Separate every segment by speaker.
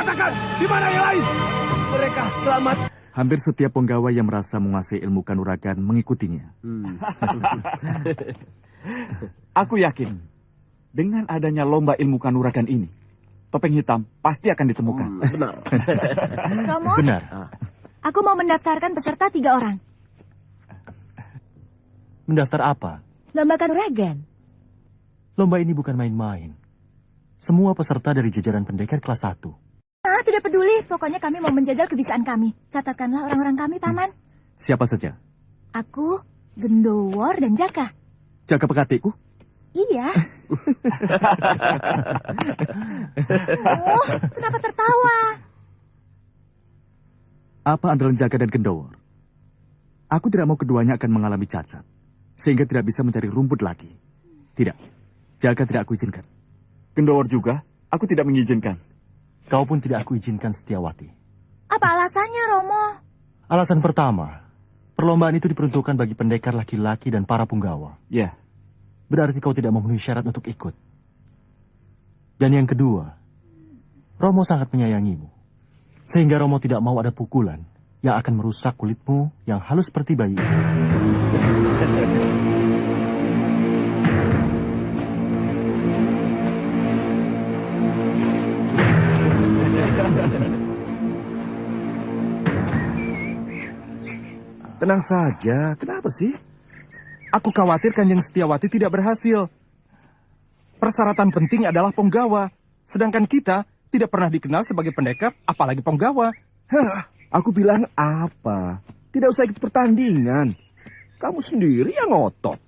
Speaker 1: Katakan, di mana yang lain?
Speaker 2: Mereka selamat.
Speaker 3: Hampir setiap penggawa yang merasa menguasai ilmu kanuragan mengikutinya.
Speaker 2: Aku yakin, dengan adanya lomba ilmu kanuragan ini, topeng hitam pasti akan ditemukan.
Speaker 1: Benar.
Speaker 4: Romo,
Speaker 3: Benar.
Speaker 4: aku mau mendaftarkan peserta 3 orang.
Speaker 5: Mendaftar apa?
Speaker 4: Lomba kanuragan.
Speaker 5: Lomba ini bukan main-main. Semua peserta dari jajaran pendekar kelas 1.
Speaker 4: Ah, tidak peduli. Pokoknya kami mau menjajal kebisaan kami. Catatkanlah orang-orang kami, Paman.
Speaker 3: Siapa saja?
Speaker 4: Aku, Gendowor, dan Jaka.
Speaker 3: Jaga pekatikku?
Speaker 4: Iya. Oh, kenapa tertawa?
Speaker 3: Apa andalan Jaga dan Gendowor? Aku tidak mau keduanya akan mengalami cacat, sehingga tidak bisa mencari rumput lagi. Tidak, Jaga tidak aku izinkan.
Speaker 2: Gendowor juga, aku tidak mengizinkan.
Speaker 5: Kau pun tidak aku izinkan, Setiawati.
Speaker 4: Apa alasannya, Romo?
Speaker 5: Alasan pertama, perlombaan itu diperuntukkan bagi pendekar laki-laki dan para punggawa.
Speaker 2: Ya,
Speaker 5: Berarti kau tidak memenuhi syarat untuk ikut. Dan yang kedua, Romo sangat menyayangimu. Sehingga Romo tidak mau ada pukulan yang akan merusak kulitmu yang halus seperti bayi itu.
Speaker 1: Tenang saja, kenapa sih? Aku khawatir Kanjeng Setiawati tidak berhasil. Persyaratan penting adalah penggawa. Sedangkan kita tidak pernah dikenal sebagai pendekar, apalagi penggawa.
Speaker 6: Aku bilang apa? Tidak usah ikut pertandingan. Kamu sendiri yang ngotot.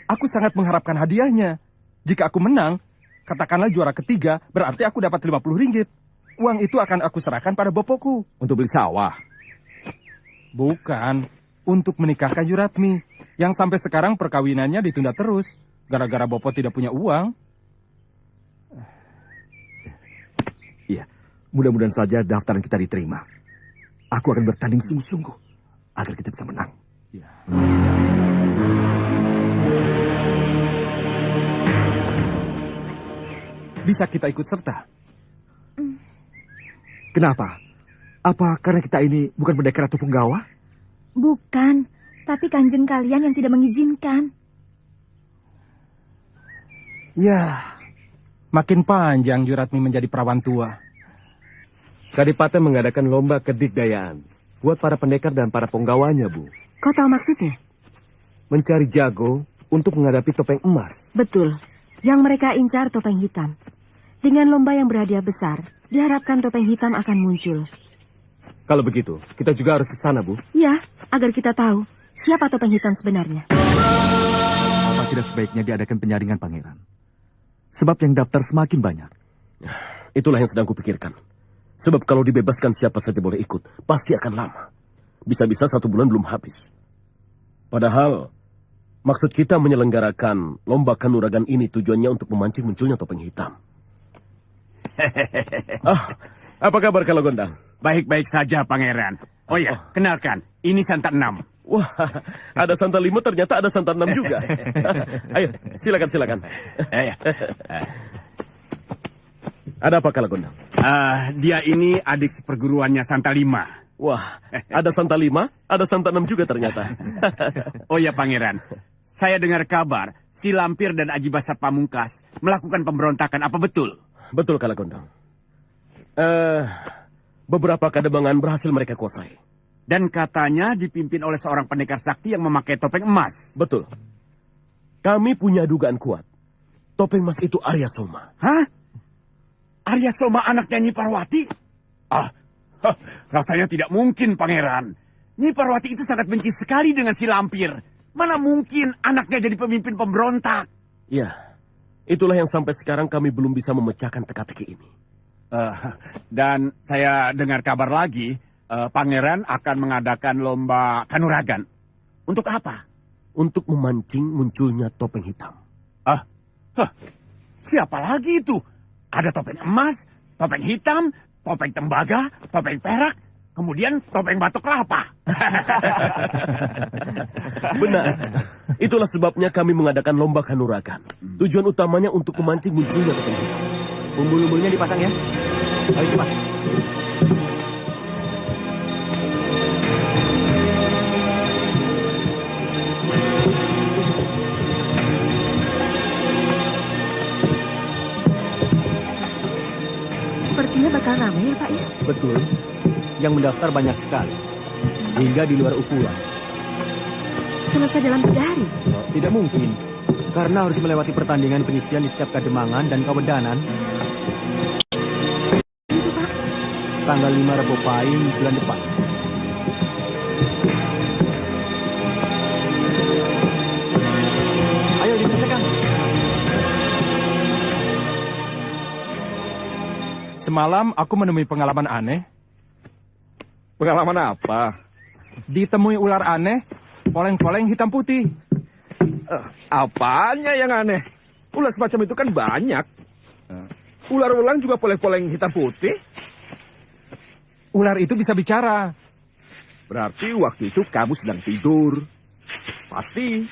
Speaker 1: Aku sangat mengharapkan hadiahnya. Jika aku menang, katakanlah juara ketiga, berarti aku dapat 50 ringgit. Uang itu akan aku serahkan pada bopoku.
Speaker 6: Untuk beli sawah?
Speaker 1: Bukan, untuk menikahkan Yuratmi, yang sampai sekarang perkawinannya ditunda terus. gara-gara Bopo tidak punya uang.
Speaker 6: Iya, mudah-mudahan saja daftaran kita diterima. Aku akan bertanding sungguh-sungguh agar kita bisa menang.
Speaker 1: Ya. Bisa kita ikut serta?
Speaker 6: Kenapa? Apa karena kita ini bukan pendekar atau penggawa?
Speaker 4: Bukan, tapi kanjeng kalian yang tidak mengizinkan.
Speaker 1: Ya, makin panjang Juratmi menjadi perawan tua.
Speaker 7: Kadipaten mengadakan lomba kedikdayaan buat para pendekar dan para penggawanya, Bu.
Speaker 8: Kau tahu maksudnya?
Speaker 7: Mencari jago untuk menghadapi topeng emas.
Speaker 8: Betul. Yang mereka incar topeng hitam. Dengan lomba yang berhadiah besar, diharapkan topeng hitam akan muncul.
Speaker 7: Kalau begitu, kita juga harus ke sana, Bu.
Speaker 8: Ya, agar kita tahu siapa topeng hitam sebenarnya.
Speaker 3: Apa tidak sebaiknya diadakan penyaringan, Pangeran? Sebab yang daftar semakin banyak.
Speaker 7: Itulah yang sedang kupikirkan. Sebab kalau dibebaskan siapa saja boleh ikut, pasti akan lama. Bisa-bisa 1 bulan belum habis. Padahal, maksud kita menyelenggarakan lomba kanuragan ini tujuannya untuk memancing munculnya topeng hitam. Apa kabar kalau Gondang?
Speaker 2: Baik-baik saja, Pangeran. Oh ya, kenalkan, ini Santan 6.
Speaker 7: Wah, ada Santan 5, ternyata ada Santan 6 juga. Ayo, silakan. Ada apa kalau Gondang?
Speaker 2: Dia ini adik seperguruannya Santa 5.
Speaker 7: Wah, ada Santan 5, ada Santan 6 juga ternyata.
Speaker 2: Oh ya, Pangeran. Saya dengar kabar si Lampir dan Aji Basa Pamungkas melakukan pemberontakan. Apa betul?
Speaker 7: Betul kalau Gondang. Beberapa kademangan berhasil mereka kuasai.
Speaker 2: Dan katanya dipimpin oleh seorang pendekar sakti yang memakai topeng emas.
Speaker 7: Betul. Kami punya dugaan kuat. Topeng emas itu Arya Soma.
Speaker 2: Hah? Arya Soma anaknya Nyi Parwati? Rasanya tidak mungkin, Pangeran. Nyi Parwati itu sangat benci sekali dengan si Lampir. Mana mungkin anaknya jadi pemimpin pemberontak?
Speaker 7: Ya, itulah yang sampai sekarang kami belum bisa memecahkan teka-teki ini.
Speaker 2: Dan saya dengar kabar lagi, Pangeran akan mengadakan lomba kanuragan. Untuk apa?
Speaker 7: Untuk memancing munculnya topeng hitam.
Speaker 2: Siapa lagi itu? Ada topeng emas, topeng hitam, topeng tembaga, topeng perak, kemudian topeng batok kelapa.
Speaker 7: Benar. Itulah sebabnya kami mengadakan lomba kanuragan. Tujuan utamanya untuk memancing munculnya topeng hitam.
Speaker 5: Umbul-umbulnya dipasang ya. Ayo cepat.
Speaker 8: Sepertinya bakal ramai ya, Pak ya?
Speaker 5: Betul. Yang mendaftar banyak sekali. Hingga di luar ukuran.
Speaker 8: Selesai dalam 3 hari.
Speaker 5: Tidak mungkin. Karena harus melewati pertandingan penyisian di setiap kademangan dan kawedanan.
Speaker 8: Itu, Pak.
Speaker 5: Tanggal 5 Rebo Pahing bulan depan. Ayo diselesaikan.
Speaker 1: Semalam aku menemui pengalaman aneh.
Speaker 6: Pengalaman apa?
Speaker 1: Ditemui ular aneh, poleng-poleng hitam putih.
Speaker 6: Apanya yang aneh? Ular semacam itu kan banyak. Ular ulang juga poleng-poleng hitam putih.
Speaker 1: Ular itu bisa bicara.
Speaker 6: Berarti waktu itu kamu sedang tidur. Pasti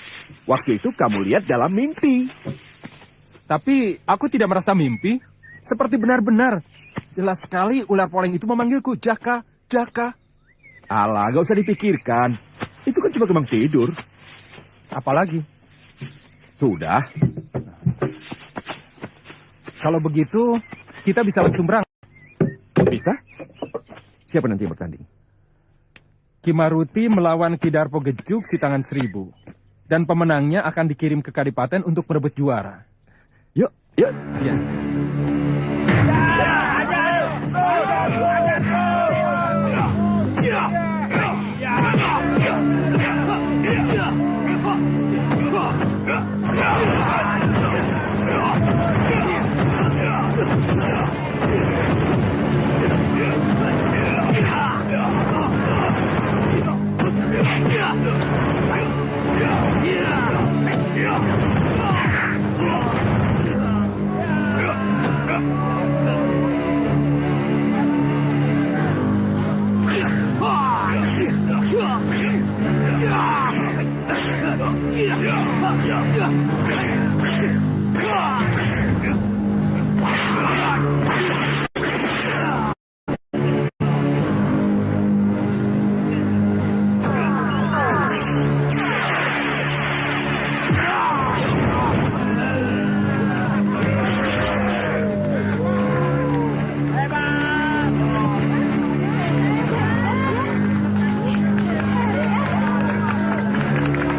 Speaker 6: waktu itu kamu lihat dalam mimpi.
Speaker 1: Tapi aku tidak merasa mimpi. Seperti benar-benar. Jelas sekali ular poleng itu memanggilku, Jaka, Jaka.
Speaker 6: Alah, gak usah dipikirkan. Itu kan cuma kembang tidur.
Speaker 1: Apalagi?
Speaker 6: Sudah.
Speaker 1: Kalau begitu, kita bisa langsung berangkat.
Speaker 6: Bisa? Siapa nanti yang bertanding?
Speaker 1: Kimaruti melawan Kidarpo Gejuk si tangan 1000. Dan pemenangnya akan dikirim ke Kadipaten untuk merebut juara.
Speaker 6: Yuk, yuk.
Speaker 1: Ya.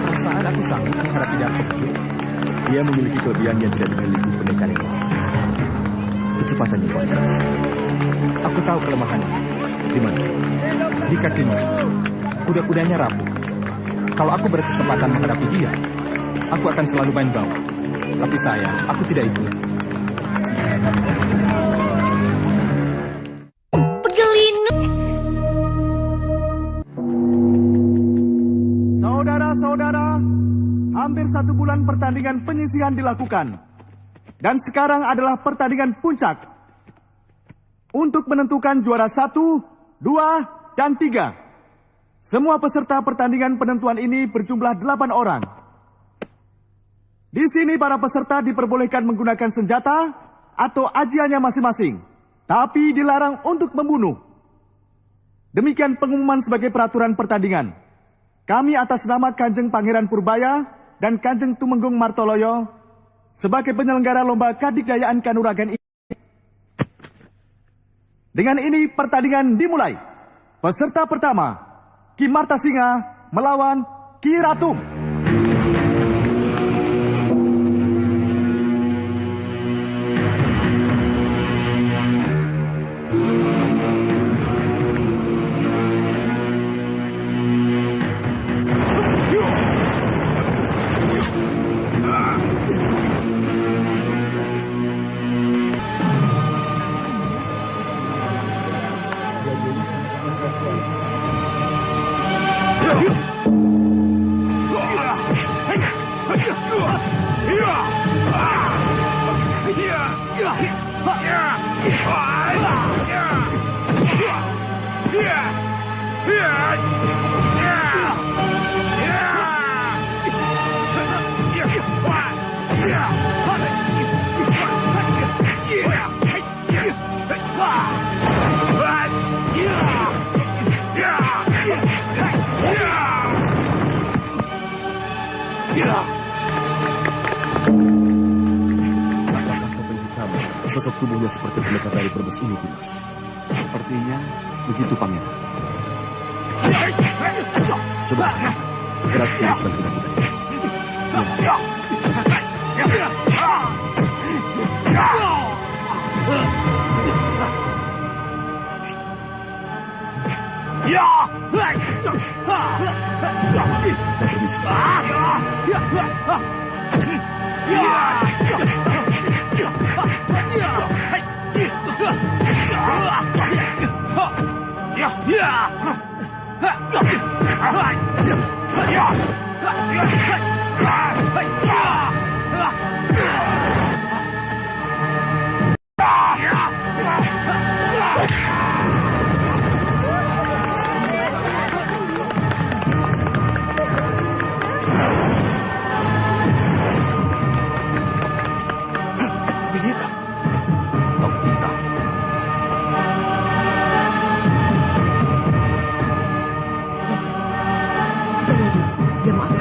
Speaker 1: Perasaan aku sanggup menghadapi Darko Bejo.
Speaker 6: Dia memiliki kelebihan yang tidak dimiliki pendekar yang lain. Kecepatan yang kuat terasa.
Speaker 1: Aku tahu kelemahannya.
Speaker 6: Di mana?
Speaker 1: Di kakinya. Kuda-kudanya rapuh. Kalau aku berkesempatan menghadapi dia, aku akan selalu main bawah. Tapi sayang, aku tidak ikut.
Speaker 3: Saudara-saudara, hampir 1 bulan pertandingan penyisihan dilakukan. Dan sekarang adalah pertandingan puncak. Untuk menentukan juara 1, 2, dan 3. Semua peserta pertandingan penentuan ini berjumlah 8 orang. Di sini para peserta diperbolehkan menggunakan senjata atau ajiannya masing-masing. Tapi dilarang untuk membunuh. Demikian pengumuman sebagai peraturan pertandingan. Kami atas nama Kanjeng Pangeran Purbaya dan Kanjeng Tumenggung Martoloyo sebagai penyelenggara lomba Kadikdayaan Kanuragan ini. Dengan ini pertandingan dimulai. Peserta pertama, Ki Martasinga melawan Ki Ratum.
Speaker 7: Apakah topeng hitam sosok tubuhnya seperti pendekar dari Brebes ini, Dimas?
Speaker 3: Sepertinya begitu, Pangeran.
Speaker 7: Coba gerak jenis dan kuda-kuda. Saya permisi.
Speaker 8: Dia mau apa?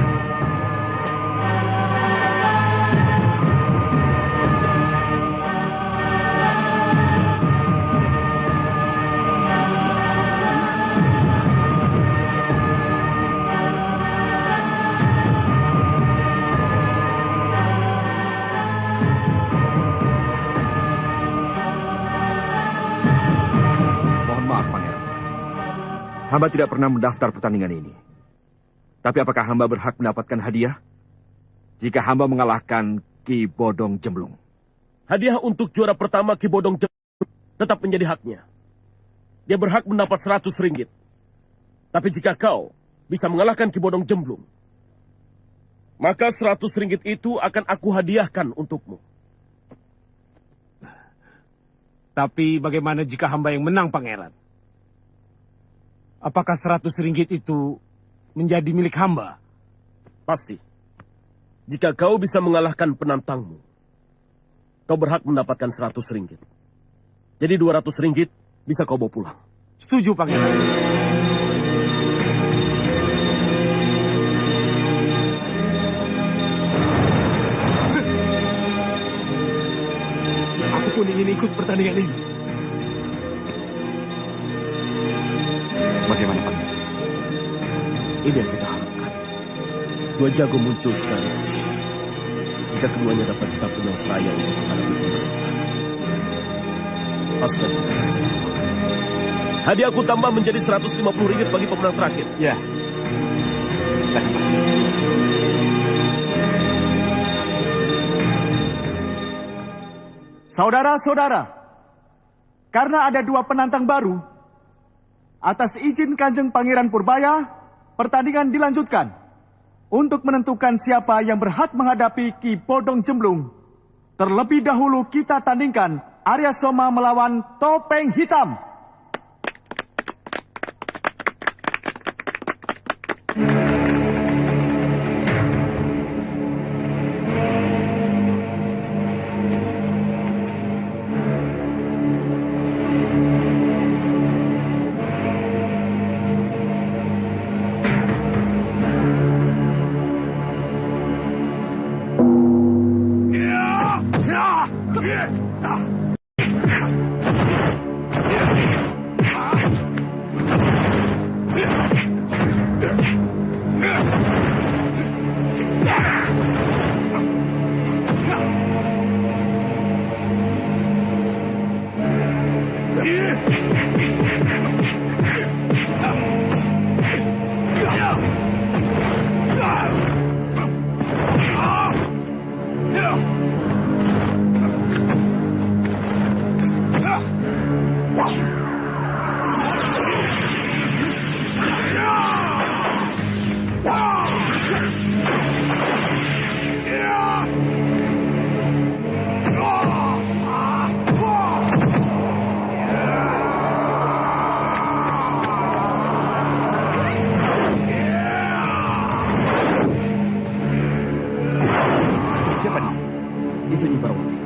Speaker 6: Mohon maaf, Pangeran. Hamba tidak pernah mendaftar pertandingan ini. Tapi apakah hamba berhak mendapatkan hadiah jika hamba mengalahkan Ki Bodong Jemblung?
Speaker 7: Hadiah untuk juara pertama Ki Bodong Jemblung tetap menjadi haknya. Dia berhak mendapat 100 ringgit. Tapi jika kau bisa mengalahkan Ki Bodong Jemblung, maka 100 ringgit itu akan aku hadiahkan untukmu.
Speaker 9: Tapi bagaimana jika hamba yang menang, Pangeran? Apakah 100 ringgit itu menjadi milik hamba?
Speaker 7: Pasti. Jika kau bisa mengalahkan penantangmu, kau berhak mendapatkan 100 ringgit. Jadi 200 ringgit bisa kau bawa pulang.
Speaker 9: Setuju, Pangeran.
Speaker 6: Aku pun ingin ikut pertandingan ini. Bagaimana, Pangeran?
Speaker 7: Ini yang kita harapkan. Dua jago muncul sekaligus. Jika keduanya dapat kita punya seraya untuk menghadapi pemerintah, pasukan kita akan jatuh. Hadiah aku tambah menjadi 150 ringgit bagi pemenang terakhir.
Speaker 6: Ya. Silakan, Pak.
Speaker 3: Saudara-saudara, karena ada dua penantang baru, atas izin Kanjeng Pangeran Purbaya, pertandingan dilanjutkan untuk menentukan siapa yang berhak menghadapi Ki Bodong Jemblung. Terlebih dahulu kita tandingkan Arya Soma melawan Topeng Hitam.
Speaker 7: Siapa dia? Itu Nyibarawati,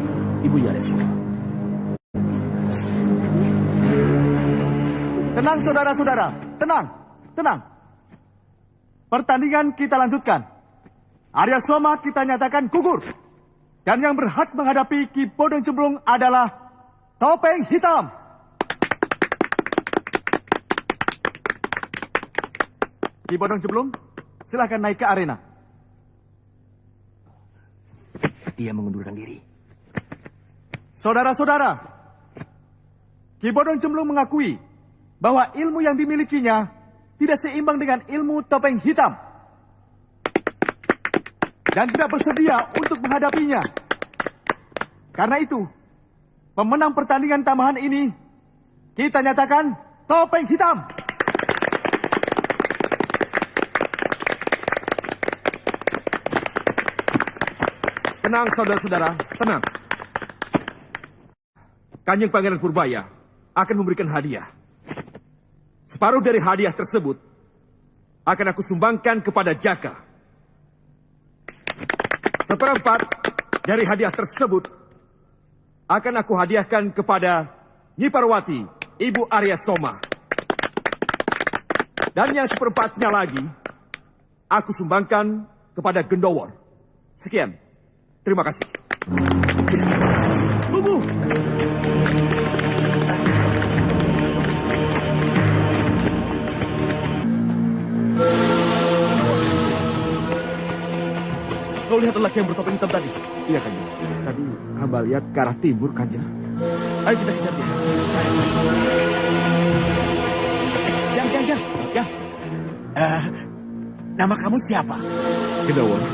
Speaker 7: ibunya Arya Soma.
Speaker 3: Tenang saudara-saudara, tenang, tenang. Pertandingan kita lanjutkan. Arya Soma kita nyatakan gugur. Dan yang berhak menghadapi Ki Bodong Jemblung adalah Topeng Hitam. Ki Bodong Jemblung, silahkan naik ke arena.
Speaker 6: Dia mengundurkan diri.
Speaker 3: Saudara-saudara, Ki Bodong Jemblung mengakui bahwa ilmu yang dimilikinya tidak seimbang dengan ilmu Topeng Hitam dan tidak bersedia untuk menghadapinya. Karena itu, pemenang pertandingan tambahan ini kita nyatakan Topeng Hitam.
Speaker 6: Tenang, saudara-saudara, tenang. Kanjeng Pangeran Purbaya akan memberikan hadiah. Separuh dari hadiah tersebut akan aku sumbangkan kepada Jaka. Seperempat dari hadiah tersebut akan aku hadiahkan kepada Nyi Parwati, Ibu Arya Soma. Dan yang seperempatnya lagi aku sumbangkan kepada Gendowor. Sekian. Terima kasih. Tunggu!
Speaker 7: Kau lihat lelaki yang bertopeng hitam tadi?
Speaker 6: Iya, Kanjeng. Tadi hamba lihat ke arah timur, Kanjeng.
Speaker 7: Ayo kita kejar dia.
Speaker 2: Jang. Nama kamu siapa?
Speaker 6: Gendowor.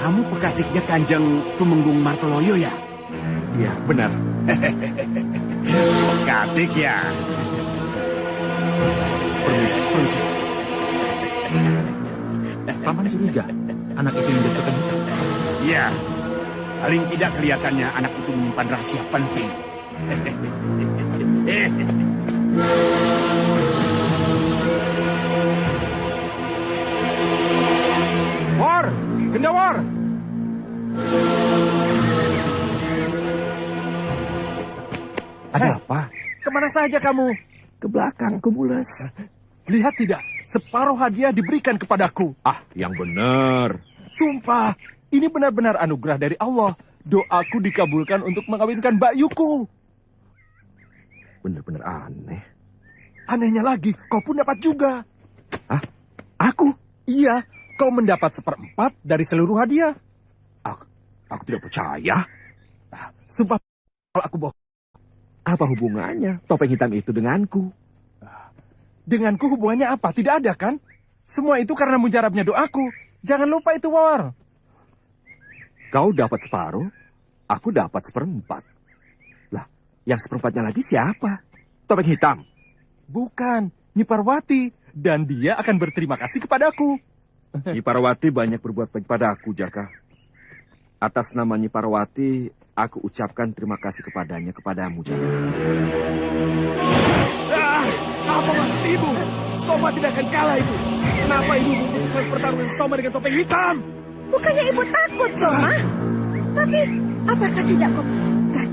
Speaker 2: Kamu pekatiknya Kanjeng Tumenggung Martoloyo ya?
Speaker 6: Iya, benar.
Speaker 2: Pekatik ya?
Speaker 6: Permisi. Paman curiga anak itu yang bertopeng hitam.
Speaker 2: Iya. Paling tidak kelihatannya anak itu menyimpan rahasia penting.
Speaker 1: War! Gendawar!
Speaker 6: Ada apa?
Speaker 1: Kemana saja kamu?
Speaker 6: Ke belakang, Kumulus.
Speaker 1: Lihat tidak, separuh hadiah diberikan kepadaku.
Speaker 6: Ah, yang benar.
Speaker 1: Sumpah, ini benar-benar anugerah dari Allah. Doaku dikabulkan untuk mengawinkan Bakyuku.
Speaker 6: Benar-benar aneh.
Speaker 1: Anehnya lagi, kau pun dapat juga.
Speaker 6: Hah? Aku?
Speaker 1: Iya, kau mendapat 1/4 dari seluruh hadiah.
Speaker 6: Aku tidak percaya.
Speaker 1: Sumpah, kalau aku bohong.
Speaker 6: Apa hubungannya topeng hitam itu denganku?
Speaker 1: Denganku hubungannya apa? Tidak ada kan? Semua itu karena mujarabnya doaku. Jangan lupa itu, War.
Speaker 6: Kau dapat separuh, aku dapat 1/4. Lah, yang 1/4-nya lagi siapa? Topeng hitam.
Speaker 1: Bukan, Nyi Parwati. Dan dia akan berterima kasih kepadaku.
Speaker 6: Nyi Parwati banyak berbuat baik padaku, Jaka. Atas nama Nyi Parwati, aku ucapkan terima kasih kepadamu, Jaka.
Speaker 1: Apa maksud ibu? Soma tidak akan kalah, ibu. Kenapa ibu memutuskan pertarungan Soma dengan topeng hitam?
Speaker 8: Bukannya ibu takut, Soma? Tapi, apakah tidak kau kan?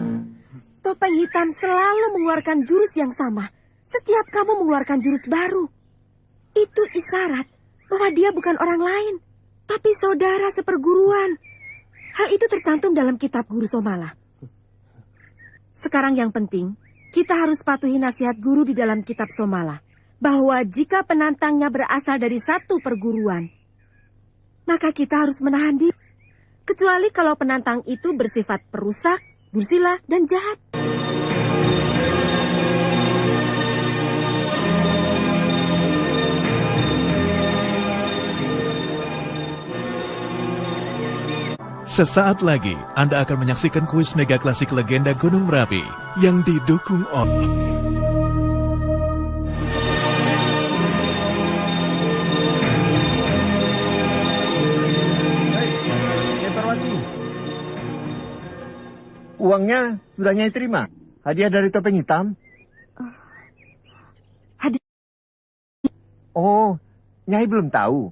Speaker 8: Topeng hitam selalu mengeluarkan jurus yang sama. Setiap kamu mengeluarkan jurus baru. Itu isyarat bahwa dia bukan orang lain, tapi saudara seperguruan. Hal itu tercantum dalam kitab Guru Somala. Sekarang yang penting, kita harus patuhi nasihat guru di dalam kitab Somala, bahwa jika penantangnya berasal dari satu perguruan, maka kita harus menahan diri. Kecuali kalau penantang itu bersifat perusak, dursila, dan jahat.
Speaker 10: Sesaat lagi Anda akan menyaksikan kuis mega klasik legenda Gunung Merapi yang didukung oleh
Speaker 1: Nyi Parwati.
Speaker 11: Uangnya sudah Nyai terima. Hadiah dari topeng hitam.
Speaker 8: Hadiah?
Speaker 11: Oh, Nyai belum tahu.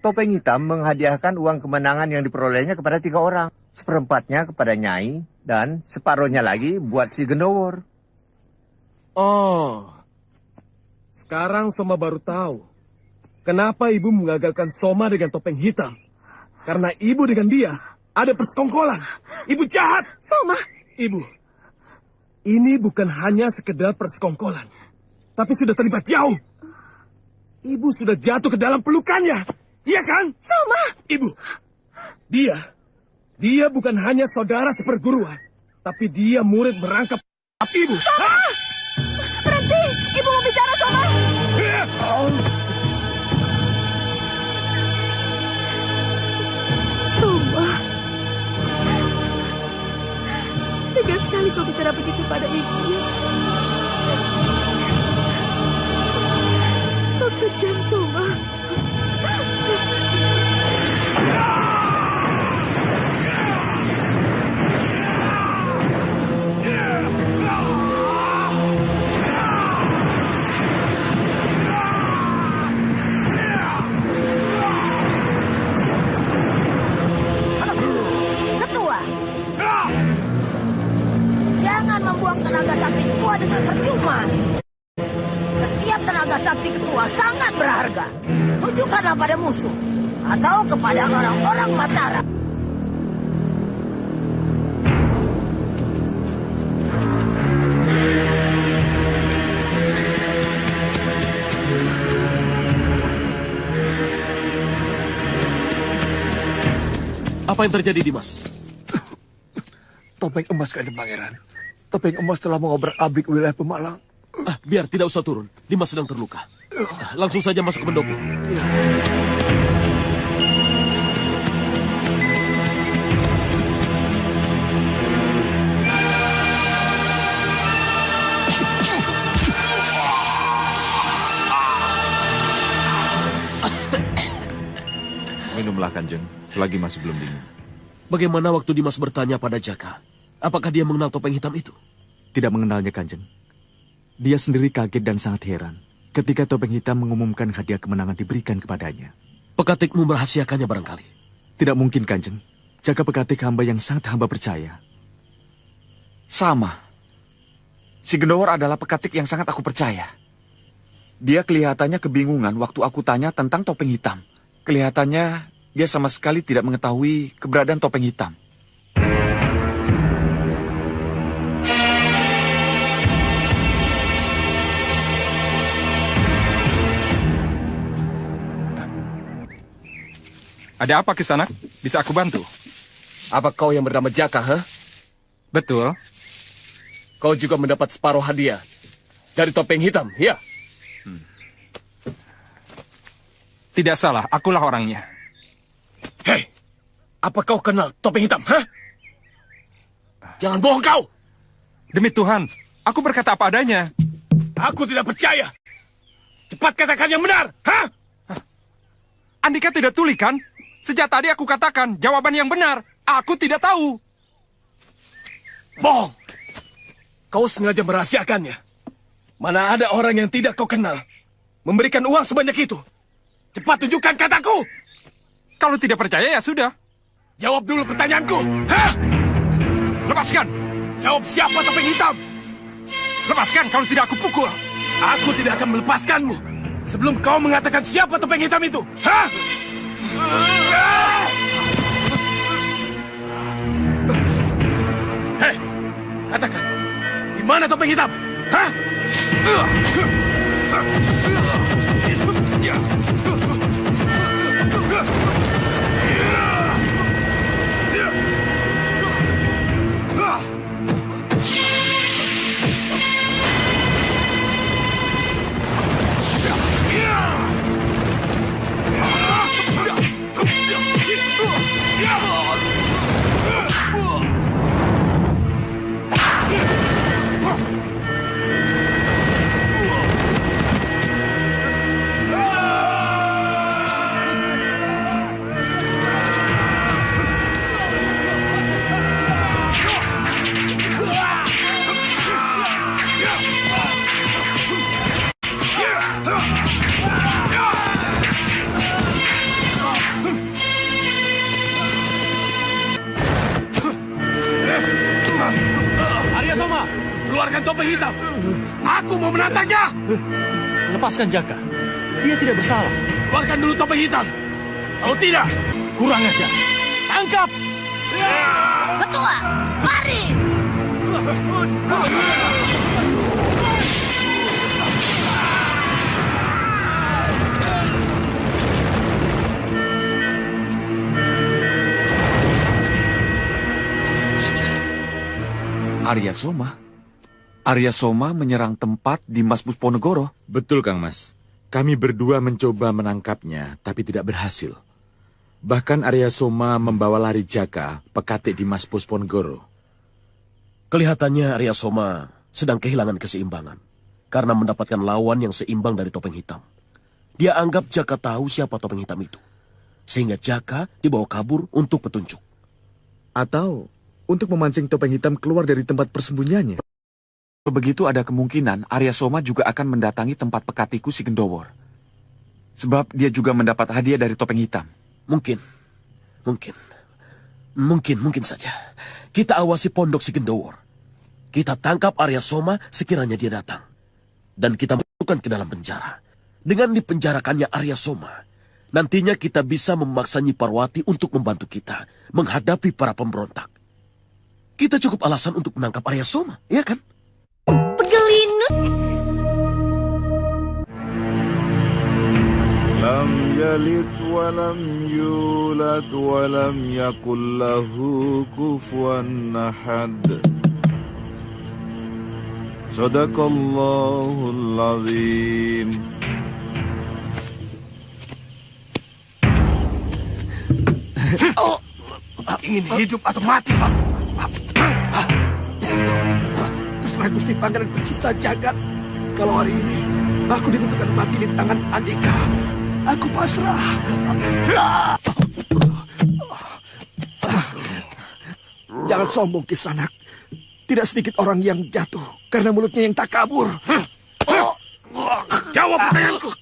Speaker 11: Topeng hitam menghadiahkan uang kemenangan yang diperolehnya kepada 3 orang. 1/4-nya kepada Nyai dan separuhnya lagi buat si Gendowor.
Speaker 7: Oh, sekarang Soma baru tahu kenapa ibu mengagalkan Soma dengan topeng hitam. Karena ibu dengan dia ada persekongkolan. Ibu jahat.
Speaker 8: Soma.
Speaker 7: Ibu, ini bukan hanya sekedar persekongkolan, tapi sudah terlibat jauh. Ibu sudah jatuh ke dalam pelukannya. Iya kan?
Speaker 8: Soma.
Speaker 7: Ibu, dia bukan hanya saudara seperguruan, tapi dia murid merangkap ibu.
Speaker 8: Soma! Berhenti! Ibu mau bicara, Soma! Soma. Tega sekali kau bicara begitu pada ibu. Kau kejam, Soma. Ketua, jangan membuang tenaga sakti ketua dengan percuma. Setiap tenaga sakti ketua sangat berharga. Tunjukkanlah pada musuh atau kepada orang-orang Mataram.
Speaker 7: Apa yang terjadi, Dimas?
Speaker 12: Topeng emas Kanjeng Pangeran. Topeng emas telah mengobrak-abrik wilayah Pemalang.
Speaker 7: Biar tidak usah turun. Dimas sedang terluka. Langsung saja masuk ke pendopo.
Speaker 13: Minumlah Kanjeng, selagi masih belum dingin.
Speaker 7: Bagaimana waktu Dimas bertanya pada Jaka? Apakah dia mengenal topeng hitam itu?
Speaker 12: Tidak mengenalnya, Kanjeng. Dia sendiri kaget dan sangat heran ketika Topeng Hitam mengumumkan hadiah kemenangan diberikan kepadanya.
Speaker 7: Pekatikmu merahasiakannya barangkali.
Speaker 12: Tidak mungkin, Kanjeng. Jaka Pekatik hamba yang sangat hamba percaya.
Speaker 14: Sama. Si Gendowor adalah pekatik yang sangat aku percaya. Dia kelihatannya kebingungan waktu aku tanya tentang Topeng Hitam. Kelihatannya dia sama sekali tidak mengetahui keberadaan Topeng Hitam.
Speaker 1: Ada apa Kisanak? Bisa aku bantu?
Speaker 7: Apa kau yang bernama Jaka, ha?
Speaker 1: Betul.
Speaker 7: Kau juga mendapat separuh hadiah dari Topeng Hitam, ya?
Speaker 1: Tidak salah, akulah orangnya.
Speaker 7: Hei, apa kau kenal Topeng Hitam, ha? Jangan bohong kau!
Speaker 1: Demi Tuhan, aku berkata apa adanya.
Speaker 7: Aku tidak percaya. Cepat katakan yang benar, ha?
Speaker 1: Andika tidak tuli, kan? Sejak tadi aku katakan jawaban yang benar. Aku tidak tahu.
Speaker 7: Bohong. Kau sengaja merahasiakannya. Mana ada orang yang tidak kau kenal memberikan uang sebanyak itu. Cepat tunjukkan kataku.
Speaker 1: Kalau tidak percaya ya sudah.
Speaker 7: Jawab dulu pertanyaanku. Hah?
Speaker 1: Lepaskan.
Speaker 7: Jawab siapa Topeng Hitam.
Speaker 1: Lepaskan kalau tidak aku pukul.
Speaker 7: Aku tidak akan melepaskanmu sebelum kau mengatakan siapa Topeng Hitam itu. Hah? Hei, katakan, di mana Topeng Hitam? Hah?
Speaker 15: Arya Soma, keluarkan Topeng Hitam. Aku mau menantangnya.
Speaker 5: Lepaskan Jaka. Dia tidak bersalah.
Speaker 15: Keluarkan dulu Topeng Hitam. Kalau tidak, kurang ajar. Tangkap.
Speaker 16: Ketua, mari.
Speaker 14: Arya Soma? Arya Soma menyerang tempat di Mas Pusponegoro?
Speaker 13: Betul, Kang Mas. Kami berdua mencoba menangkapnya, tapi tidak berhasil. Bahkan Arya Soma membawa lari Jaka, pekatik di Mas Pusponegoro.
Speaker 7: Kelihatannya Arya Soma sedang kehilangan keseimbangan karena mendapatkan lawan yang seimbang dari Topeng Hitam. Dia anggap Jaka tahu siapa Topeng Hitam itu, sehingga Jaka dibawa kabur untuk petunjuk.
Speaker 12: Atau untuk memancing Topeng Hitam keluar dari tempat persembunyiannya.
Speaker 14: Begitu ada kemungkinan Arya Soma juga akan mendatangi tempat pekatiku si Gendowor. Sebab dia juga mendapat hadiah dari Topeng Hitam.
Speaker 7: Mungkin saja. Kita awasi pondok si Gendowor. Kita tangkap Arya Soma sekiranya dia datang. Dan kita masukkan ke dalam penjara. Dengan dipenjarakannya Arya Soma, nantinya kita bisa memaksa Nyi Parwati untuk membantu kita menghadapi para pemberontak. Kita cukup alasan untuk menangkap Arya Soma, ya kan?
Speaker 16: Pegelinut.
Speaker 17: Lam yalid wa lam yulad wa lam yakul lahu kufuwan ahad. Sadaqallahul azim.
Speaker 15: Oh, ingin hidup atau mati? Terserah Gusti Pangeran Pencipta Jagat. Kalau hari ini aku ditentukan mati di tangan Andika, aku pasrah. Jangan sombong, Kisanak. tidak sedikit orang yang jatuh karena mulutnya yang tak kabur.
Speaker 7: Jawab pertanyaanku.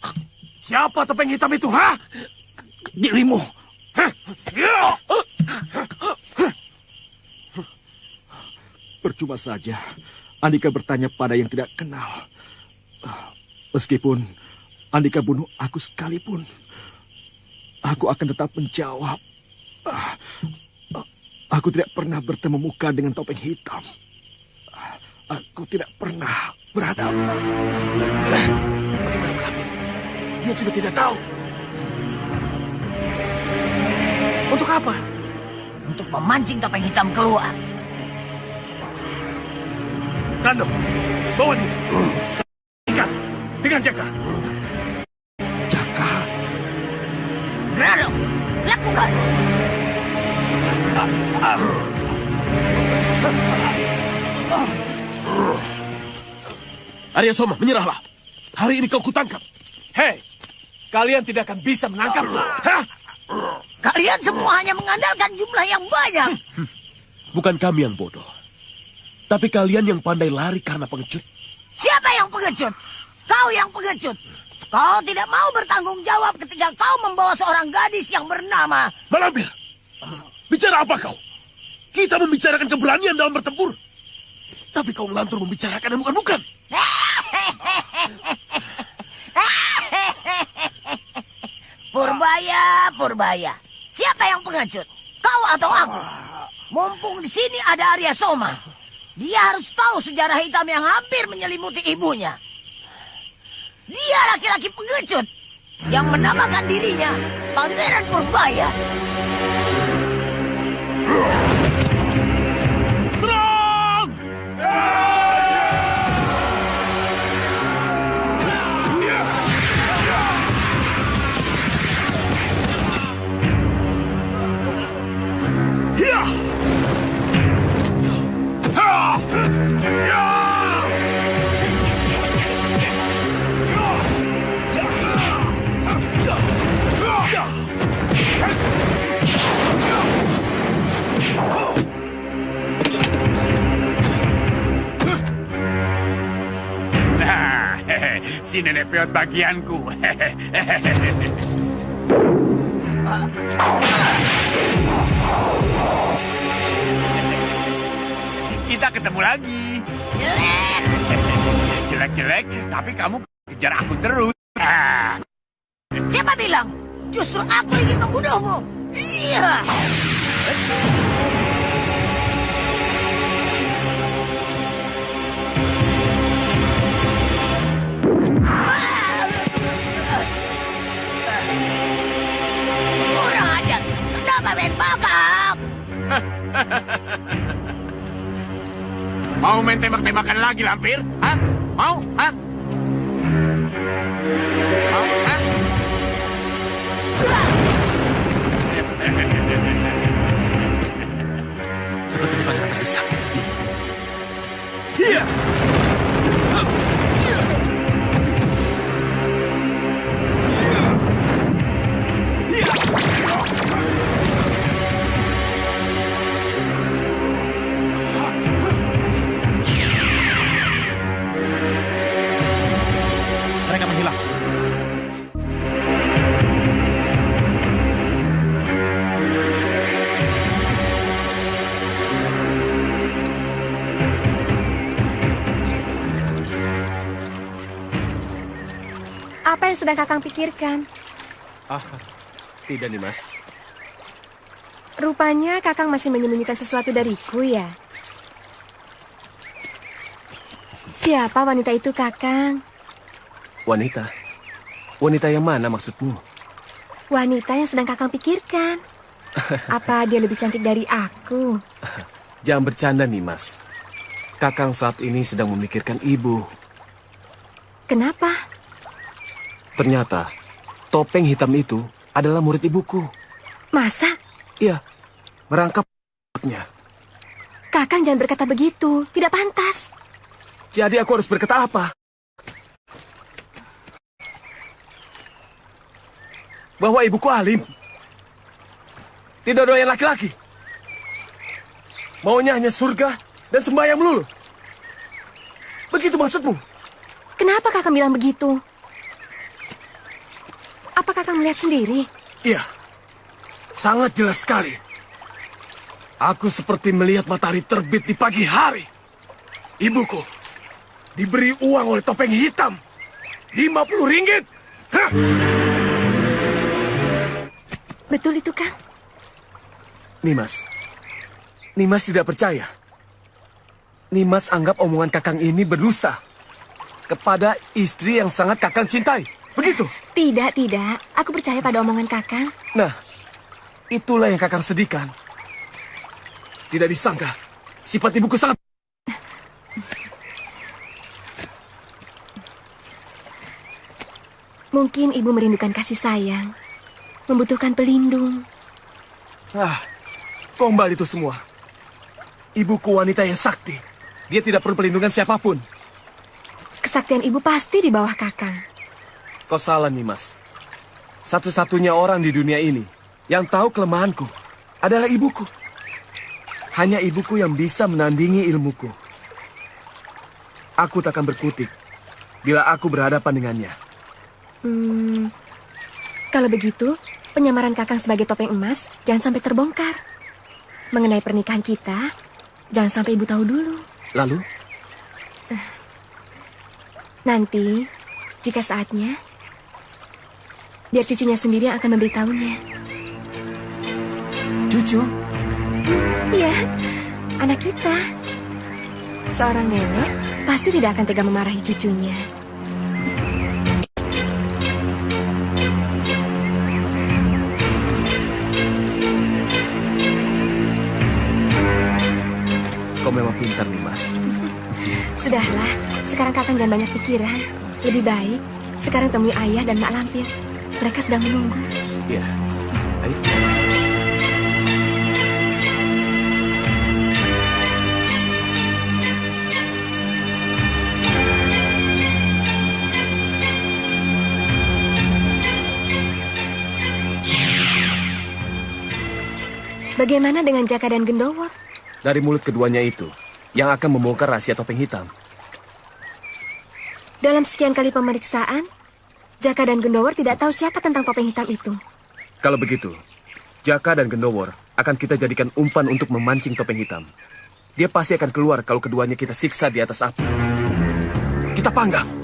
Speaker 7: Siapa topeng hitam itu, ha?
Speaker 15: Dirimu. Percuma saja Andika bertanya pada yang tidak kenal. Meskipun Andika bunuh aku sekalipun, aku akan tetap menjawab. Aku tidak pernah bertemu muka dengan topeng hitam. Aku tidak pernah berhadapan.
Speaker 7: Dia juga tidak tahu.
Speaker 18: Untuk apa? Untuk memancing topeng hitam keluar.
Speaker 7: Rando, bawa dia. Ikat dengan Jaka.
Speaker 18: Grado, lakukan.
Speaker 7: Arya Soma, menyerahlah. Hari ini kau kutangkap.
Speaker 9: Hei, kalian tidak akan bisa menangkapku.
Speaker 18: Kalian semua hanya mengandalkan jumlah yang banyak.
Speaker 7: Bukan kami yang bodoh. Tapi kalian yang pandai lari karena pengecut.
Speaker 18: Siapa yang pengecut? Kau yang pengecut. Kau tidak mau bertanggung jawab ketika kau membawa seorang gadis yang bernama...
Speaker 7: Malampir, bicara apa kau? Kita membicarakan keberanian dalam bertempur. Tapi kau ngelantur membicarakan yang bukan-bukan.
Speaker 18: Purbaya. Siapa yang pengecut? Kau atau aku? Mumpung di sini ada Arya Soma. Dia harus tahu sejarah hitam yang hampir menyelimuti ibunya. Dia laki-laki pengecut yang menamakan dirinya Pangeran Purbaya.
Speaker 7: Serang!
Speaker 2: Si nenek peot bagianku. Kita ketemu lagi. Jelek, tapi kamu kejar aku terus.
Speaker 18: Siapa bilang? Justru aku ingin membunuhmu. Iya. Kurang ajar. Kenapa main babak?
Speaker 2: Mau main tembak-tembakan lagi, Lampir? Hah? Mau? Hah? Mau? Hah?
Speaker 7: Seperti pangeran terdesak.
Speaker 2: Iya.
Speaker 1: Mereka menghilang.
Speaker 19: Apa yang sedang Kakang pikirkan?
Speaker 7: Tidak nih, Mas.
Speaker 19: Rupanya Kakang masih menyembunyikan sesuatu dariku ya? Siapa wanita itu, Kakang?
Speaker 7: Wanita? Wanita yang mana maksudmu?
Speaker 19: Wanita yang sedang Kakang pikirkan. Apa dia lebih cantik dari aku?
Speaker 7: Jangan bercanda nih, Mas. Kakang saat ini sedang memikirkan ibu.
Speaker 19: Kenapa?
Speaker 7: Ternyata, topeng hitam itu adalah murid ibuku.
Speaker 19: Masa?
Speaker 7: Iya, merangkapnya.
Speaker 19: Kakang jangan berkata begitu, tidak pantas.
Speaker 7: Jadi aku harus berkata apa? Bahwa ibuku alim. Tidak doyan laki-laki. Maunya hanya surga
Speaker 15: dan sembahyang melulu. Begitu maksudmu?
Speaker 19: Kenapa Kakang bilang begitu? Apa Kakang melihat sendiri?
Speaker 15: Iya, sangat jelas sekali. Aku seperti melihat matahari terbit di pagi hari. Ibuku diberi uang oleh Topeng Hitam. 50 ringgit. Hah?
Speaker 19: Betul itu, Kang?
Speaker 15: Nimas tidak percaya. Nimas anggap omongan Kakang ini berdusta kepada istri yang sangat Kakang cintai. Begitu?
Speaker 19: Tidak. Aku percaya pada omongan Kakang.
Speaker 15: Nah, itulah yang Kakang sedihkan. Tidak disangka, sifat ibuku sangat...
Speaker 19: Mungkin ibu merindukan kasih sayang, membutuhkan pelindung.
Speaker 15: Gombal itu semua. Ibuku wanita yang sakti. Dia tidak perlu perlindungan siapapun.
Speaker 19: Kesaktian ibu pasti di bawah Kakang.
Speaker 15: Kau salah, Nimas. Satu-satunya orang di dunia ini yang tahu kelemahanku adalah ibuku. Hanya ibuku yang bisa menandingi ilmuku. Aku takkan berkutik bila aku berhadapan dengannya.
Speaker 19: Kalau begitu, penyamaran Kakang sebagai Topeng Emas jangan sampai terbongkar. Mengenai pernikahan kita, jangan sampai ibu tahu dulu.
Speaker 15: Lalu?
Speaker 19: Nanti, jika saatnya, biar cucunya sendiri yang akan memberitahunya.
Speaker 15: Cucu?
Speaker 19: Iya, anak kita. Seorang nenek pasti tidak akan tega memarahi cucunya.
Speaker 15: Kau memang pintar, Nimas.
Speaker 19: Sudahlah, sekarang Kakang jangan banyak pikiran. Lebih baik, sekarang temui ayah dan Mak Lampir. Mereka sedang menunggu.
Speaker 15: Iya. Ayo.
Speaker 19: Bagaimana dengan Jaka dan Gendowor?
Speaker 15: Dari mulut keduanya itu, yang akan membongkar rahasia Topeng Hitam.
Speaker 19: Dalam sekian kali pemeriksaan, Jaka dan Gendowor tidak tahu siapa tentang Topeng Hitam itu.
Speaker 15: Kalau begitu, Jaka dan Gendowor akan kita jadikan umpan untuk memancing Topeng Hitam. Dia pasti akan keluar kalau keduanya kita siksa di atas api. Kita panggang.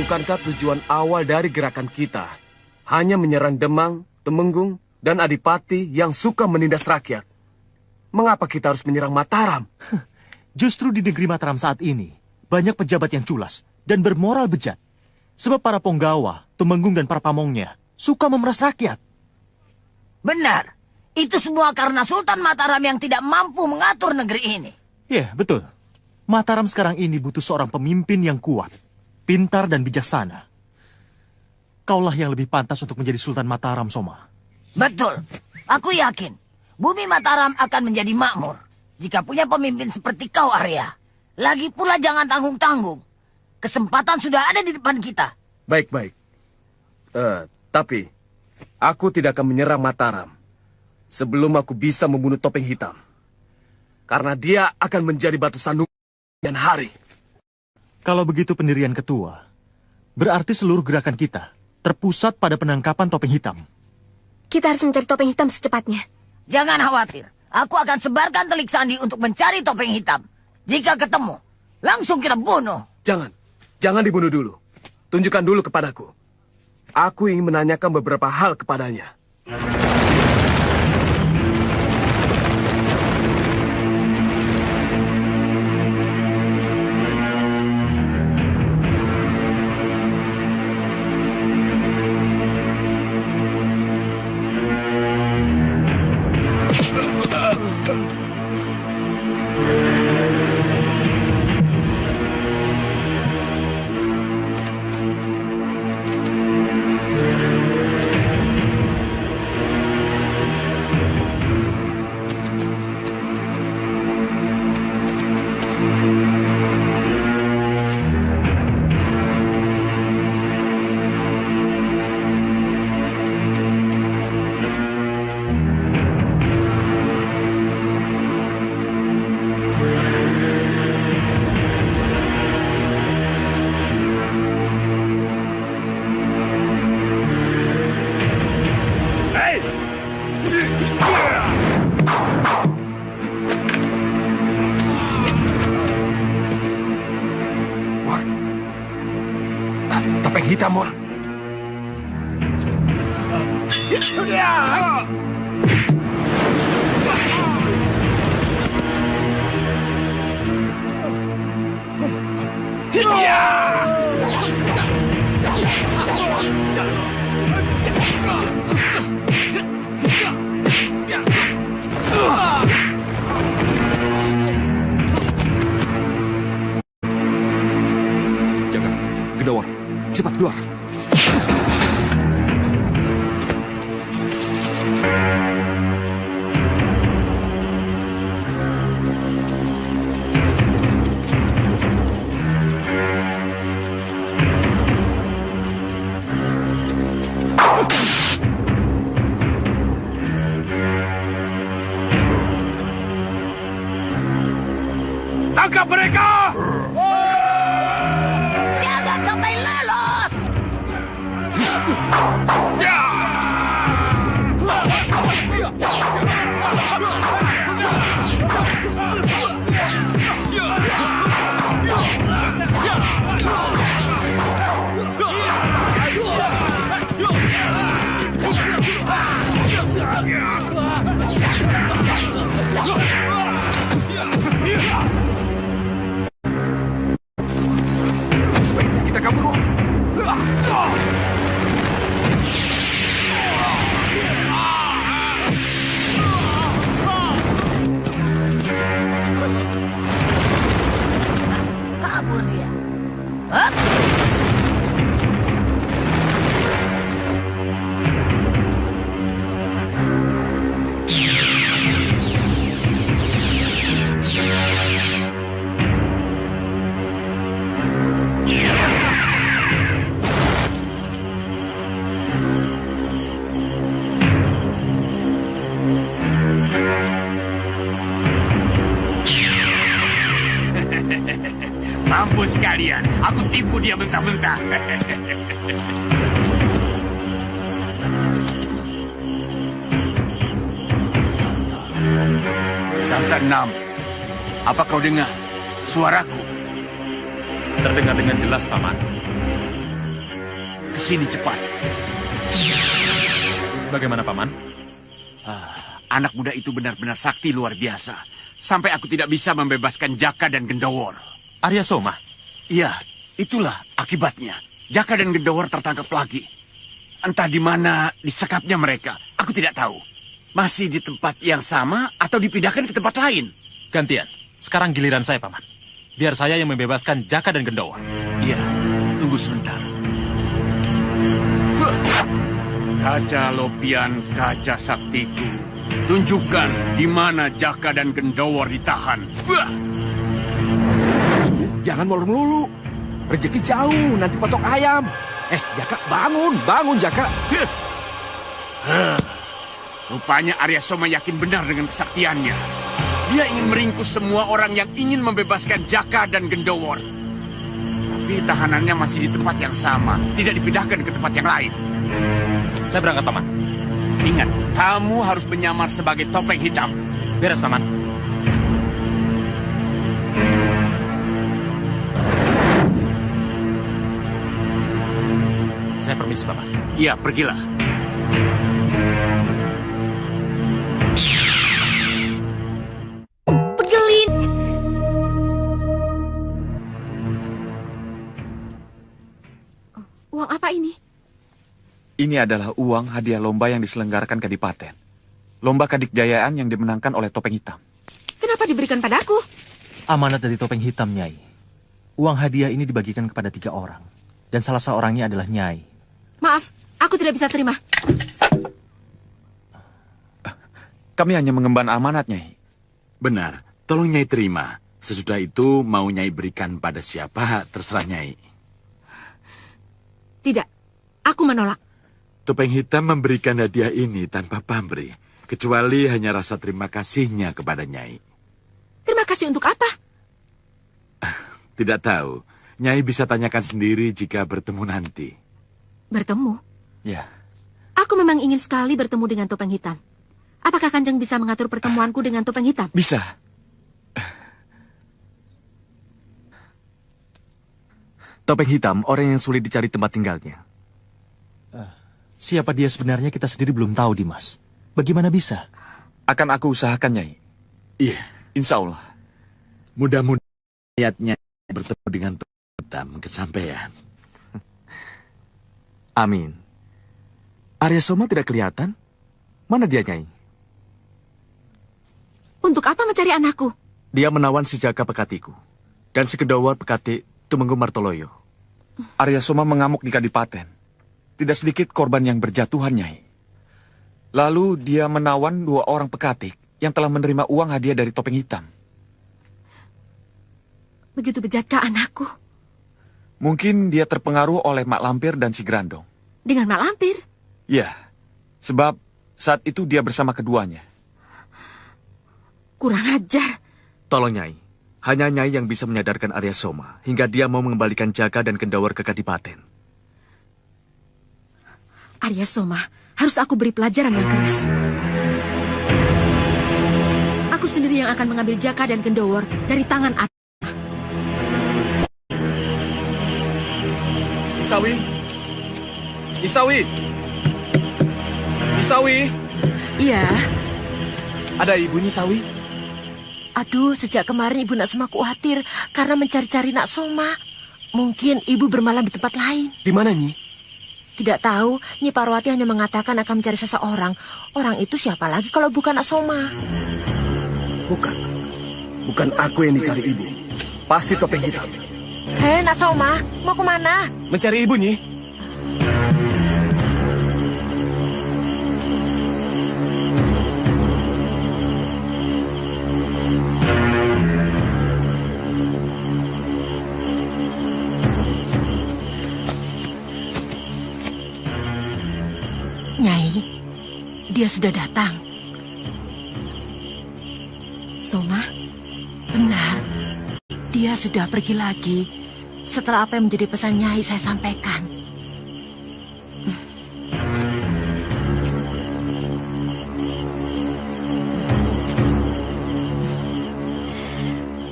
Speaker 15: Bukankah tujuan awal dari gerakan kita hanya menyerang Demang, Temenggung, dan Adipati yang suka menindas rakyat? Mengapa kita harus menyerang Mataram?
Speaker 5: Justru di negeri Mataram saat ini, banyak pejabat yang culas dan bermoral bejat. Sebab para Ponggawa, Temenggung, dan para pamongnya suka memeras rakyat.
Speaker 18: Benar. Itu semua karena Sultan Mataram yang tidak mampu mengatur negeri ini.
Speaker 5: Ya, betul. Mataram sekarang ini butuh seorang pemimpin yang kuat, pintar dan bijaksana. Kaulah yang lebih pantas untuk menjadi Sultan Mataram, Soma.
Speaker 18: Betul. Aku yakin bumi Mataram akan menjadi makmur jika punya pemimpin seperti kau, Arya. Lagi pula jangan tanggung-tanggung. Kesempatan sudah ada di depan kita.
Speaker 15: Baik-baik. Tapi aku tidak akan menyerang Mataram sebelum aku bisa membunuh Topeng Hitam. Karena dia akan menjadi batu sandung dan hari.
Speaker 5: Kalau begitu pendirian ketua, berarti seluruh gerakan kita terpusat pada penangkapan Topeng Hitam.
Speaker 19: Kita harus mencari Topeng Hitam secepatnya.
Speaker 18: Jangan khawatir. Aku akan sebarkan telik sandi untuk mencari Topeng Hitam. Jika ketemu, langsung kita bunuh.
Speaker 15: Jangan dibunuh dulu. Tunjukkan dulu kepadaku. Aku ingin menanyakan beberapa hal kepadanya. Topeng Hitam, Mor.
Speaker 6: Jaga, Gendawar, cepat keluar.
Speaker 15: Tangkap mereka!
Speaker 18: Jangan sampai lolos!
Speaker 15: Sebaiknya kita kabur.
Speaker 18: Kabur dia. Hah?
Speaker 2: Mampus kalian, aku tipu dia mentah-mentah. Santanam, apa kau dengar suaraku?
Speaker 20: Terdengar dengan jelas, Paman.
Speaker 2: Kesini cepat.
Speaker 20: Bagaimana, Paman?
Speaker 2: Anak muda itu benar-benar sakti luar biasa. Sampai aku tidak bisa membebaskan Jaka dan Gendawor.
Speaker 20: Arya Soma?
Speaker 2: Iya, itulah akibatnya. Jaka dan Gendawor tertangkap lagi. Entah di mana disekapnya mereka, aku tidak tahu. Masih di tempat yang sama atau dipindahkan ke tempat lain?
Speaker 20: Gantian. Sekarang giliran saya, Paman. Biar saya yang membebaskan Jaka dan Gendowa.
Speaker 2: Iya, tunggu sebentar. Kaca Lopian, kaca saktiku. Tunjukkan di mana Jaka dan Gendowor ditahan.
Speaker 6: Jangan molor melulu. Rezeki jauh, nanti patok ayam. Jaka, bangun Jaka.
Speaker 2: Rupanya Arya Soma yakin benar dengan kesaktiannya. Dia ingin meringkus semua orang yang ingin membebaskan Jaka dan Gendowor. Tapi tahanannya masih di tempat yang sama, tidak dipindahkan ke tempat yang lain.
Speaker 20: Saya berangkat, Paman.
Speaker 2: Ingat, kamu harus menyamar sebagai Topeng Hitam.
Speaker 20: Beres, Paman. Saya permisi, Paman.
Speaker 2: Iya, pergilah.
Speaker 16: Pegelin.
Speaker 8: Uang apa ini?
Speaker 14: Ini adalah uang hadiah lomba yang diselenggarakan Kadipaten. Lomba kadikjayaan yang dimenangkan oleh Topeng Hitam.
Speaker 8: Kenapa diberikan padaku?
Speaker 5: Amanat dari Topeng Hitam, Nyai. Uang hadiah ini dibagikan kepada 3 orang. Dan salah seorangnya adalah Nyai.
Speaker 8: Maaf, aku tidak bisa terima.
Speaker 14: Kami hanya mengemban amanat, Nyai.
Speaker 13: Benar, tolong Nyai terima. Sesudah itu mau Nyai berikan pada siapa, terserah Nyai.
Speaker 8: Tidak, aku menolak.
Speaker 13: Topeng Hitam memberikan hadiah ini tanpa pamrih, kecuali hanya rasa terima kasihnya kepada Nyai.
Speaker 8: Terima kasih untuk apa?
Speaker 13: Tidak tahu, Nyai bisa tanyakan sendiri jika bertemu nanti.
Speaker 8: Bertemu?
Speaker 13: Ya.
Speaker 8: Aku memang ingin sekali bertemu dengan Topeng Hitam. Apakah Kanjeng bisa mengatur pertemuanku dengan Topeng Hitam?
Speaker 14: Bisa.
Speaker 12: Topeng Hitam, orang yang sulit dicari tempat tinggalnya.
Speaker 5: Siapa dia sebenarnya kita sendiri belum tahu, Dimas. Bagaimana bisa?
Speaker 14: Akan aku usahakan, Nyai.
Speaker 13: Iya.
Speaker 14: Insya Allah.
Speaker 13: Mudah-mudahan niatnya bertemu dengan Topeng Hitam kesampaian.
Speaker 12: Amin. Arya Soma tidak kelihatan? Mana dia, Nyai?
Speaker 8: Untuk apa mencari anakku?
Speaker 12: Dia menawan si Jaka Pekatiku. Dan si Gendowor Pekati Tumenggung Martoloyo.
Speaker 14: Arya Soma mengamuk di Kadipaten. Tidak sedikit korban yang berjatuhan, Nyai. Lalu dia menawan 2 orang pekatik yang telah menerima uang hadiah dari Topeng Hitam.
Speaker 8: Begitu bejatkah anakku?
Speaker 14: Mungkin dia terpengaruh oleh Mak Lampir dan si Grandong.
Speaker 8: Dengan Mak Lampir?
Speaker 14: Ya, sebab saat itu dia bersama keduanya.
Speaker 8: Kurang ajar.
Speaker 12: Tolong, Nyai. Hanya Nyai yang bisa menyadarkan Arya Soma hingga dia mau mengembalikan Jaka dan Gendowor ke Kadipaten.
Speaker 8: Arya Soma, harus aku beri pelajaran yang keras. Aku sendiri yang akan mengambil Jaka dan Gendowor dari tangan Arya.
Speaker 12: Isawi! Isawi! Isawi!
Speaker 19: Iya.
Speaker 12: Ada ibu Isawi?
Speaker 19: Aduh, sejak kemarin ibu Nak Soma khawatir karena mencari-cari Nak Soma. Mungkin ibu bermalam di tempat lain.
Speaker 12: Di mana, Nyi?
Speaker 19: Tidak tahu, Nyi Parwati hanya mengatakan akan mencari seseorang. Orang itu siapa lagi kalau bukan Nak Soma?
Speaker 15: Bukan aku yang dicari ibu. Pasti Topeng Hitam.
Speaker 19: Hei, Nak Soma, mau kemana?
Speaker 12: Mencari ibu, Nyi.
Speaker 19: Nyai, dia sudah datang. Soma, benar. Dia sudah pergi lagi. Setelah apa yang menjadi pesan Nyai saya sampaikan.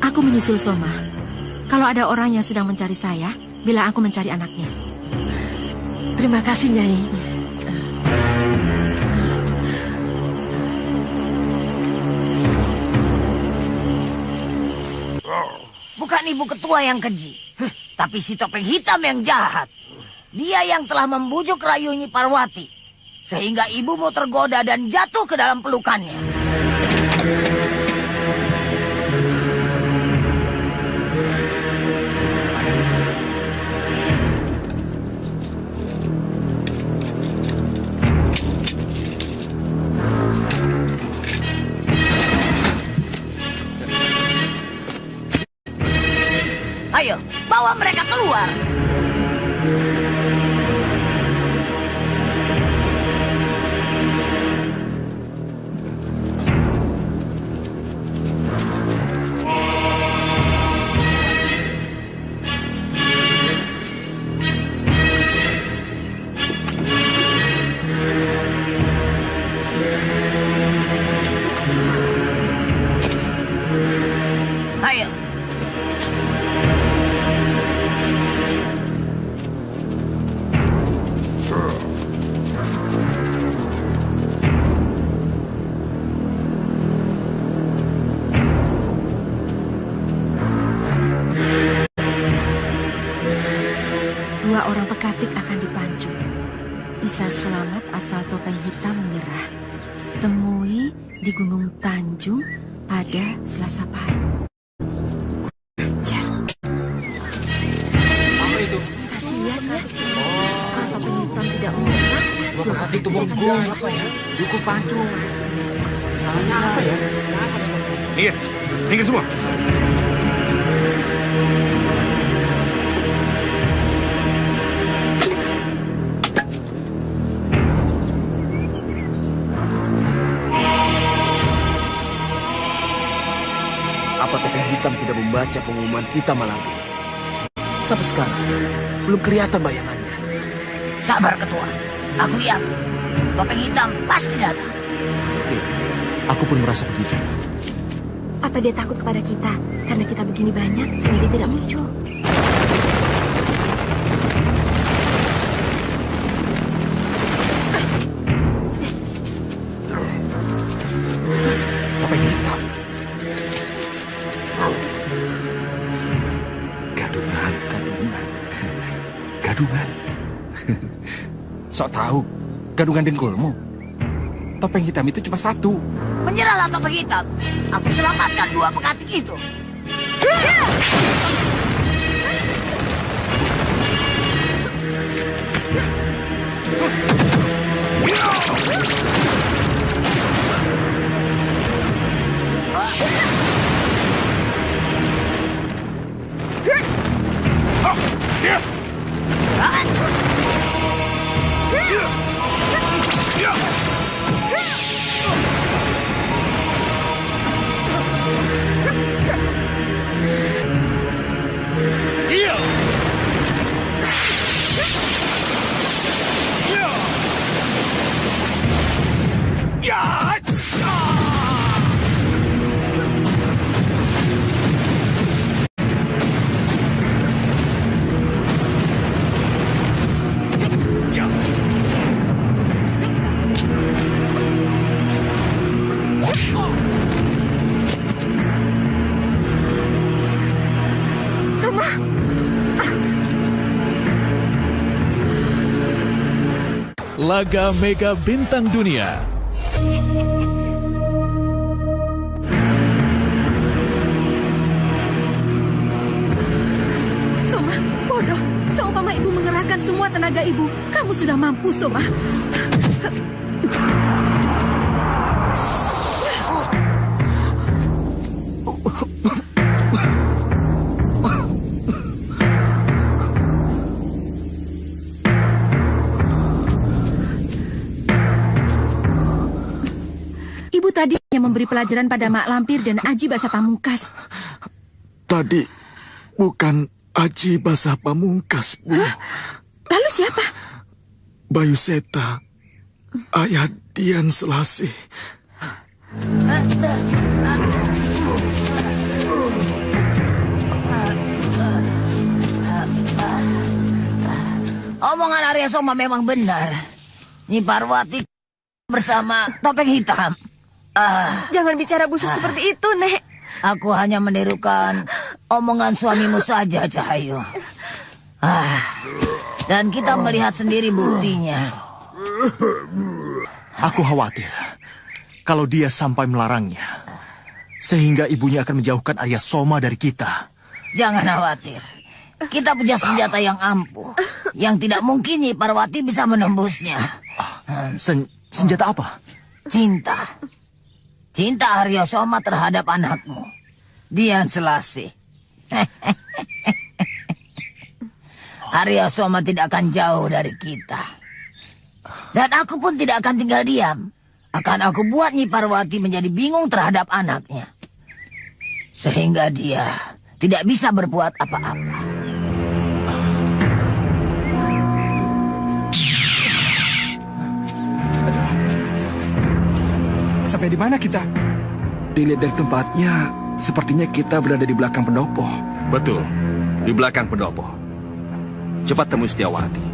Speaker 8: Aku menyusul Soma. Kalau ada orang yang sedang mencari saya, bilang aku mencari anaknya.
Speaker 19: Terima kasih, Nyai.
Speaker 18: Bukan ibu ketua yang keji, tapi si Topeng Hitam yang jahat. Dia yang telah membujuk Rayu Nyi Parwati. sehingga ibumu tergoda dan jatuh ke dalam pelukannya. Ayo, bawa mereka keluar. Ayo.
Speaker 8: Dua orang pekatik akan dipancung. Bisa selamat asal Topeng Hitam menyerah. Temui di Gunung Tanjung pada Selasa pagi.
Speaker 15: Apa itu?
Speaker 8: Kasihan ya. Kalau Topeng Hitam tidak menyerah,
Speaker 15: Dua pekatik itu bongkong. Apa ya? Duku pancung. Salahnya apa ya?
Speaker 2: Minggir, minggir semua.
Speaker 15: Apa Topeng Hitam tidak membaca pengumuman kita malam ini? Sampai sekarang belum kelihatan bayangannya.
Speaker 18: Sabar, Ketua. Aku yakin Topeng Hitam pasti datang.
Speaker 12: Aku pun merasa begitu.
Speaker 19: Apa dia takut kepada kita karena kita begini banyak sehingga dia tidak muncul?
Speaker 15: Topeng Hitam.
Speaker 1: Gadungan. Sok tahu, gadungan dengkulmu. Topeng Hitam itu cuma satu.
Speaker 18: Menyerahlah Topeng Hitam. Aku selamatkan dua pekatik itu.
Speaker 10: Laga Mega Bintang Dunia.
Speaker 8: Soma, bodoh. Seumpama ibu mengerahkan semua tenaga ibu, kamu sudah mampu, Soma. Ibu tadi yang memberi pelajaran pada Mak Lampir dan Aji Basa Pamungkas.
Speaker 14: Tadi bukan Aji Basa Pamungkas, Bu.
Speaker 8: Hah? Lalu siapa?
Speaker 14: Bayu Seta, ayah Dian Selasih.
Speaker 18: Omongan Arya Soma memang benar. Nyi Parwati bersama Topeng Hitam.
Speaker 19: Jangan bicara busuk seperti itu, Nek.
Speaker 18: Aku hanya menirukan omongan suamimu saja, Cahayu. Dan kita melihat sendiri buktinya.
Speaker 5: Aku khawatir kalau dia sampai melarangnya, sehingga ibunya akan menjauhkan Arya Soma dari kita.
Speaker 18: Jangan khawatir. Kita punya senjata yang ampuh, yang tidak mungkin Nyi Parwati bisa menembusnya.
Speaker 5: Senjata apa?
Speaker 18: Cinta. Cinta Arya Soma terhadap anakmu, Dian Selasih. Arya Soma tidak akan jauh dari kita. Dan aku pun tidak akan tinggal diam. Akan aku buat Nyi Parwati menjadi bingung terhadap anaknya. Sehingga dia tidak bisa berbuat apa-apa.
Speaker 1: Sampai di mana kita? Dilihat dari tempatnya, sepertinya kita berada di belakang pendopo.
Speaker 6: Betul, di belakang pendopo. Cepat temui Setiawati.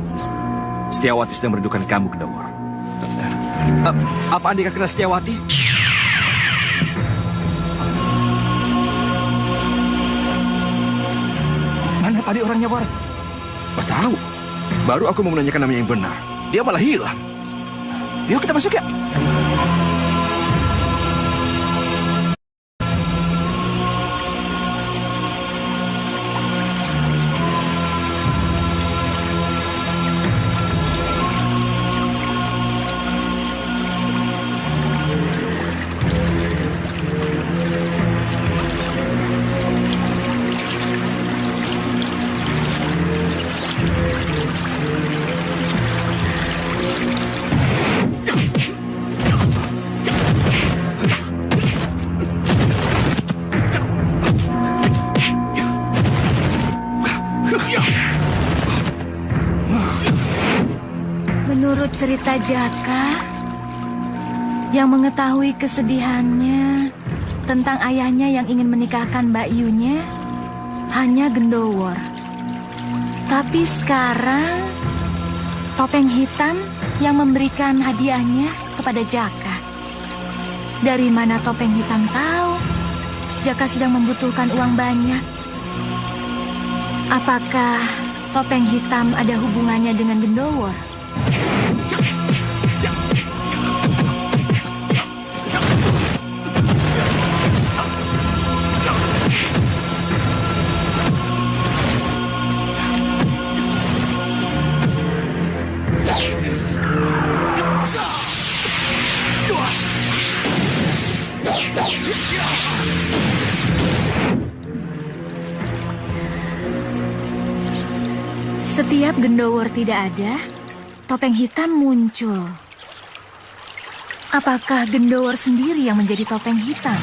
Speaker 6: Setiawati sedang merindukan kamu, Gendawar. Apa Andika kena Setiawati?
Speaker 1: Mana tadi orangnya, War?
Speaker 6: Gak tahu. Baru aku mau menanyakan namanya yang benar. Dia malah hilang. Yuk kita masuk ya.
Speaker 4: Menurut cerita Jaka, yang mengetahui kesedihannya tentang ayahnya yang ingin menikahkan Mbak Yunya hanya Gendowor. Tapi sekarang Topeng Hitam yang memberikan hadiahnya kepada Jaka. Dari mana Topeng Hitam tahu Jaka sedang membutuhkan uang banyak? Apakah Topeng Hitam ada hubungannya dengan Gendowor? Setiap Gendowor tidak ada, Topeng Hitam muncul. Apakah Gendowor sendiri yang menjadi Topeng Hitam?